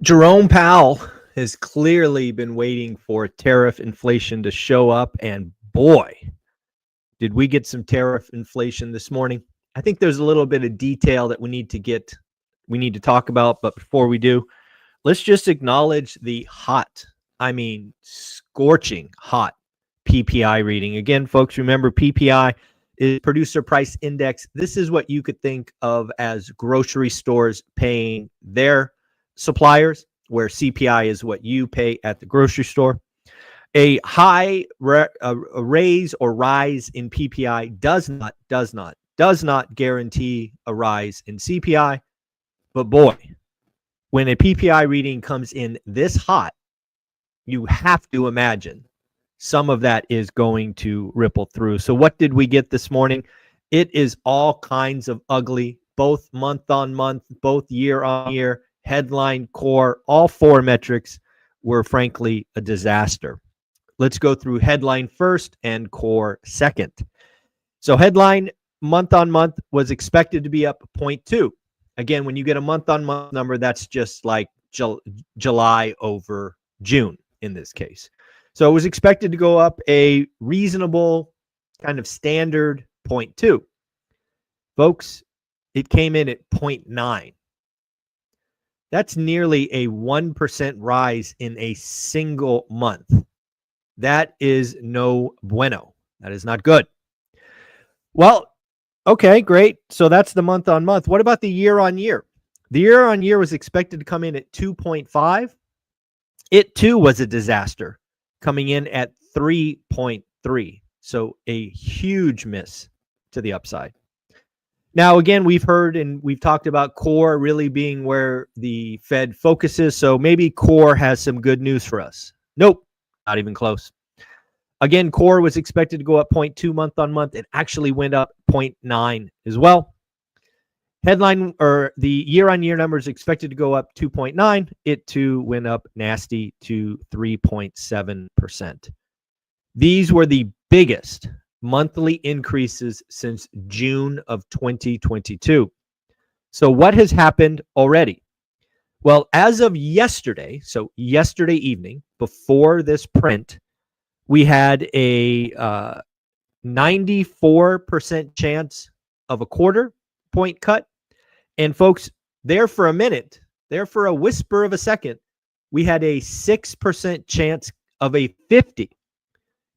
Jerome Powell has clearly been waiting for tariff inflation to show up, and boy, did we get some tariff inflation this morning. I think there's a little bit of detail that we need to talk about, but before we do, let's just acknowledge the scorching hot PPI reading. Again, folks, remember PPI is Producer Price Index. This is what you could think of as grocery stores paying their suppliers, where CPI is what you pay at the grocery store. A raise or rise in PPI does not guarantee a rise in CPI. But boy, when a PPI reading comes in this hot, you have to imagine some of that is going to ripple through. So what did we get this morning? It is all kinds of ugly, both month on month, both year on year, headline, core, all four metrics were frankly a disaster. Let's go through headline first and core second. So headline month on month was expected to be up 0.2. Again, when you get a month on month number, that's just like July over June in this case. So it was expected to go up a reasonable kind of standard 0.2. Folks, it came in at 0.9. That's nearly a 1% rise in a single month. That is no bueno. That is not good. Well, okay, great. So that's the month on month. What about the year on year? The year on year was expected to come in at 2.5. It too was a disaster, coming in at 3.3. So a huge miss to the upside. Now, again, we've heard and we've talked about core really being where the Fed focuses. So maybe core has some good news for us. Nope, not even close. Again, core was expected to go up 0.2 month on month. It actually went up 0.9 as well. Headline or the year on year numbers expected to go up 2.9. It too went up nasty to 3.7%. These were the biggest monthly increases since June of 2022. So what has happened already? Well, as of yesterday, so yesterday evening, before this print, we had a 94% chance of a quarter point cut. And folks, there for a minute, there for a whisper of a second, we had a 6% chance of a 50.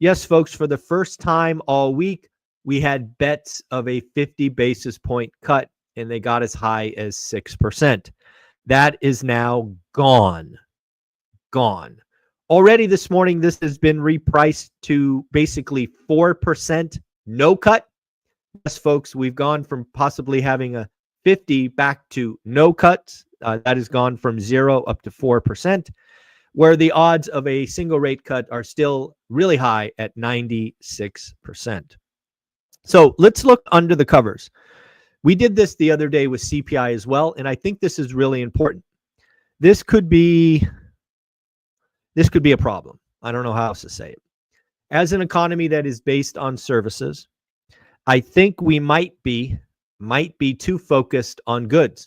Yes, folks, for the first time all week, we had bets of a 50 basis point cut, and they got as high as 6%. That is now gone. Gone. Already this morning, this has been repriced to basically 4% no cut. Yes, folks, we've gone from possibly having a 50 back to no cuts. That has gone from 0 up to 4%, where the odds of a single rate cut are still really high at 96%. So let's look under the covers. We did this the other day with CPI as well, and I think this is really important. This could be a problem. I don't know how else to say it. As an economy that is based on services, I think we might be too focused on goods.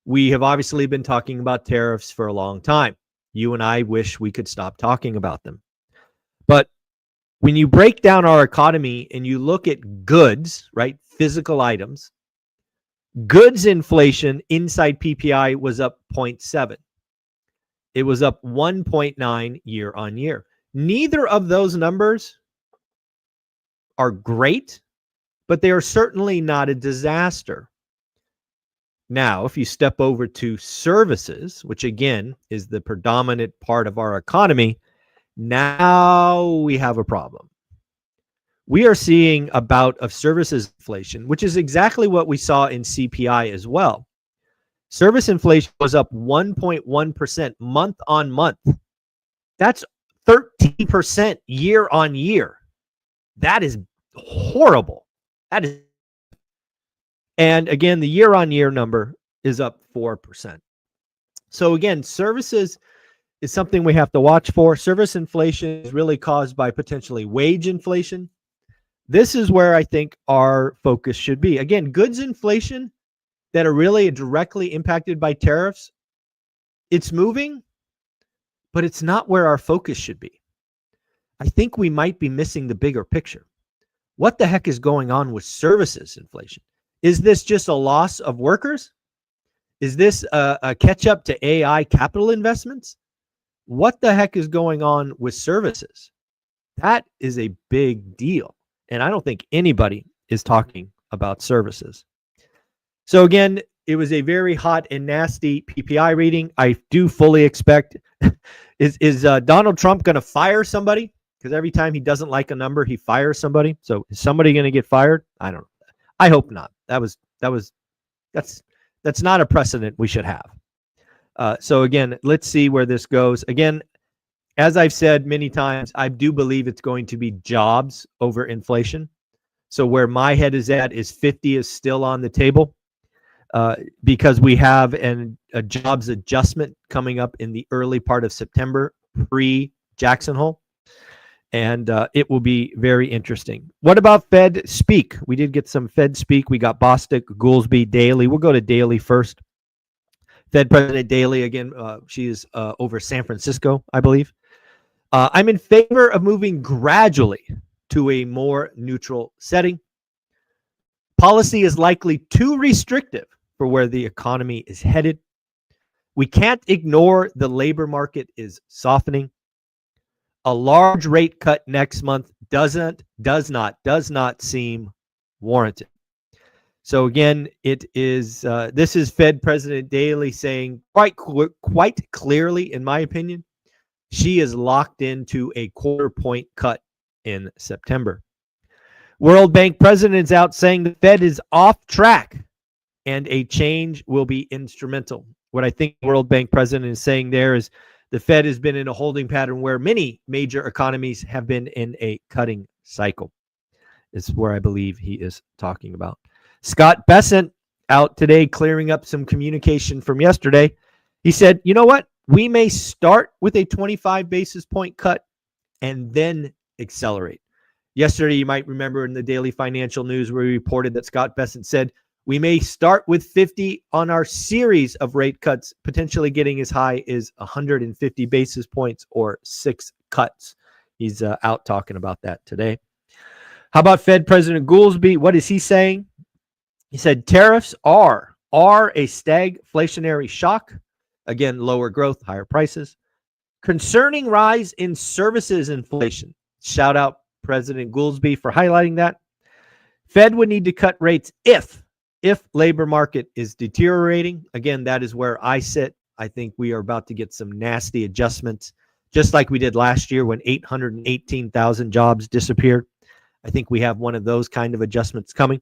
We have obviously been talking about tariffs for a long time. You and I wish we could stop talking about them. But when you break down our economy and you look at goods, right, physical items, goods inflation inside PPI was up 0.7. It was up 1.9 year on year. Neither of those numbers are great, but they are certainly not a disaster. Now, if you step over to services, which again is the predominant part of our economy, now we have a problem. We are seeing a bout of services inflation, which is exactly what we saw in CPI as well. Service inflation was up 1.1% month on month. That's 13% year on year. That is horrible. That is. And again, the year on year number is up 4%. So again, services is something we have to watch for. Service inflation is really caused by potentially wage inflation. This is where I think our focus should be. Again, goods inflation that are really directly impacted by tariffs it's moving, but it's not where our focus should be. I think we might be missing the bigger picture. What the heck is going on with services inflation? Is this just a loss of workers? Is this a catch up to AI capital investments? What the heck is going on with services? That is a big deal. And I don't think anybody is talking about services. So again, it was a very hot and nasty PPI reading. I do fully expect, is Donald Trump going to fire somebody? Because every time he doesn't like a number, he fires somebody. So is somebody going to get fired? I don't know. I hope not. That's not a precedent we should have. So again, let's see where this goes. Again, as I've said many times, I do believe it's going to be jobs over inflation. So where my head is at is 50 is still on the table because we have a jobs adjustment coming up in the early part of September, pre-Jackson Hole. And it will be very interesting. What about Fed speak? We did get some Fed speak. We got Bostic, Goolsby, Daly. We'll go to Daly first. Fed President Daly, again, she is over San Francisco, I believe. I'm in favor of moving gradually to a more neutral setting. Policy is likely too restrictive for where the economy is headed. We can't ignore the labor market is softening. A large rate cut next month does not seem warranted. So again, it is this is Fed President Daly saying quite clearly, in my opinion, she is locked into a quarter-point cut in September. World Bank president is out saying the Fed is off track and a change will be instrumental. What I think the World Bank president is saying there is the Fed has been in a holding pattern where many major economies have been in a cutting cycle. It's where I believe he is talking about. Scott Bessent out today clearing up some communication from yesterday. He said, you know what? We may start with a 25 basis point cut and then accelerate. Yesterday, you might remember in the Daily Financial News, we reported that Scott Bessent said, we may start with 50 on our series of rate cuts, potentially getting as high as 150 basis points or 6 cuts. He's out talking about that today. How about Fed President Goolsby? What is he saying? He said tariffs are a stagflationary shock. Again, lower growth, higher prices. Concerning rise in services inflation. Shout out President Goolsby for highlighting that. Fed would need to cut rates if labor market is deteriorating. Again, that is where I sit. I think we are about to get some nasty adjustments, just like we did last year when 818,000 jobs disappeared. I think we have one of those kind of adjustments coming.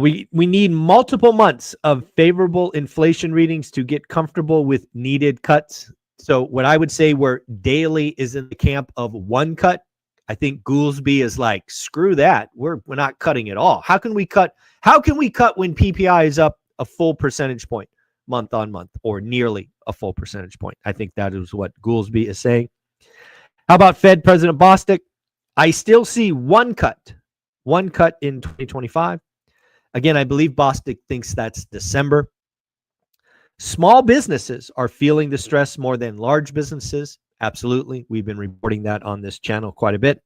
We need multiple months of favorable inflation readings to get comfortable with needed cuts. So what I would say where Daly is in the camp of one cut, I think Goolsby is like, screw that. We're not cutting at all. How can we cut? How can we cut when PPI is up a full percentage point month on month or nearly a full percentage point? I think that is what Goolsby is saying. How about Fed President Bostic? I still see one cut in 2025. Again, I believe Bostic thinks that's December. Small businesses are feeling the stress more than large businesses. Absolutely. We've been reporting that on this channel quite a bit.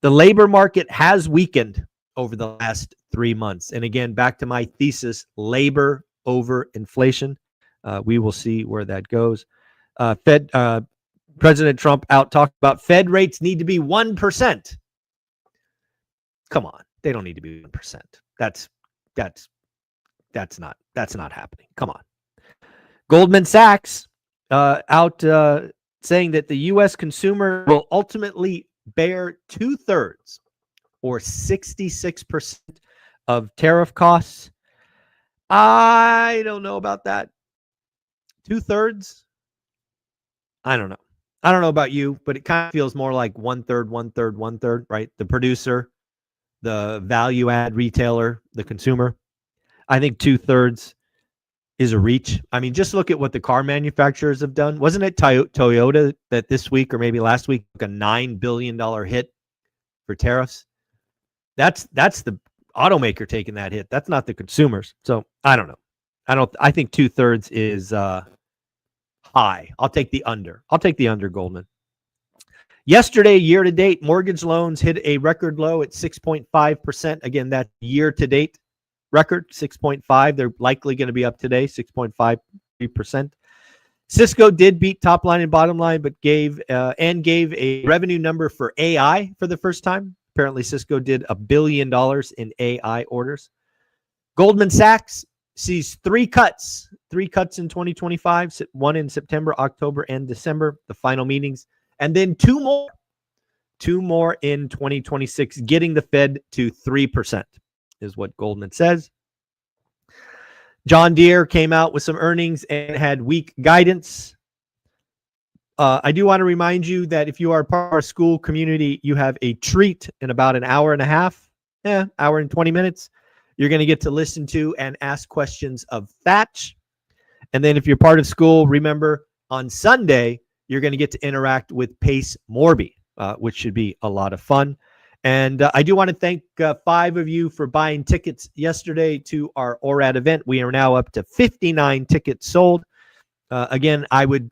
The labor market has weakened over the last 3 months. And again, back to my thesis, labor over inflation. We will see where that goes. President Trump out talked about Fed rates need to be 1%. Come on. They don't need to be 1%. That's not happening. Come on. Goldman Sachs out saying that the U.S. consumer will ultimately bear 2/3 or 66% of tariff costs. I don't know about that. 2/3? I don't know. I don't know about you, but it kind of feels more like 1/3, 1/3, 1/3, right? The producer, the value add retailer, the consumer. I think 2/3 is a reach. I mean, just look at what the car manufacturers have done. Wasn't it Toyota that this week or maybe last week took a $9 billion hit for tariffs? That's the automaker taking that hit. That's not the consumers. So I don't know. I think 2/3 is high. I'll take the under. I'll take the under, Goldman. Yesterday, year to date, mortgage loans hit a record low at 6.5%. Again, that year to date record, 6.5. They're likely going to be up today, 6.53%. Cisco did beat top line and bottom line, but gave a revenue number for AI for the first time. Apparently, Cisco did $1 billion in AI orders. Goldman Sachs sees three cuts in 2025, one in September, October, and December, the final meetings, and then two more in 2026, getting the Fed to 3%, is what Goldman says. John Deere came out with some earnings and had weak guidance. I do want to remind you that if you are part of our school community, you have a treat in about an hour and a half, hour and 20 minutes. You're going to get to listen to and ask questions of Thatch. And then if you're part of school, remember on Sunday, you're going to get to interact with Pace Morby, which should be a lot of fun. And I do want to thank 5 of you for buying tickets yesterday to our ORaaT event. We are now up to 59 tickets sold. Again, I would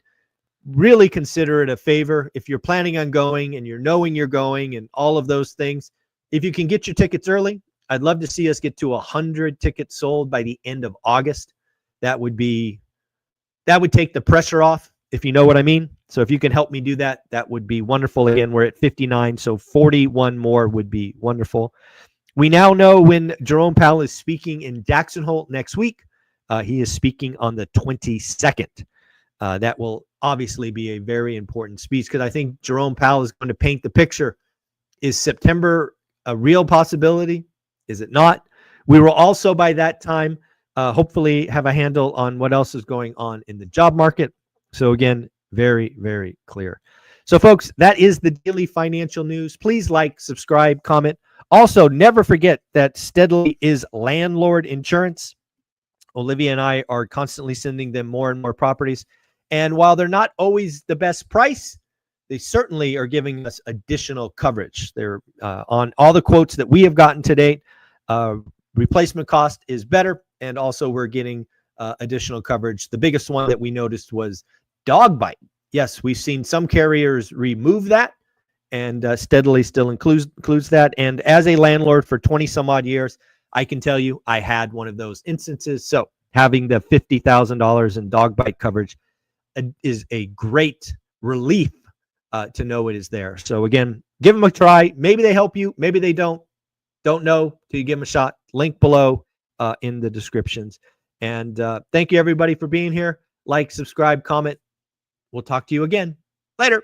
really consider it a favor if you're planning on going and you're knowing you're going and all of those things. If you can get your tickets early, I'd love to see us get to 100 tickets sold by the end of August. That would take the pressure off, if you know what I mean. So if you can help me do that, that would be wonderful. Again, we're at 59, so 41 more would be wonderful. We now know when Jerome Powell is speaking in Jackson Hole next week. He is speaking on the 22nd. That will obviously be a very important speech because I think Jerome Powell is going to paint the picture. Is September a real possibility? Is it not? We will also by that time hopefully have a handle on what else is going on in the job market. So again, very, very clear. So folks, that is the daily financial news. Please like, subscribe, comment. Also, never forget that Steadily is Landlord Insurance. Olivia and I are constantly sending them more and more properties. And while they're not always the best price, they certainly are giving us additional coverage. They're on all the quotes that we have gotten to date. Replacement cost is better. And also we're getting additional coverage. The biggest one that we noticed was dog bite. Yes, we've seen some carriers remove that, and Steadily still includes that. And as a landlord for 20 some odd years, I can tell you I had one of those instances. So having the $50,000 in dog bite coverage is a great relief to know it is there. So again, give them a try. Maybe they help you. Maybe they don't. Don't know till you give them a shot. Link below in the descriptions. And thank you everybody for being here. Like, subscribe, comment. We'll talk to you again later.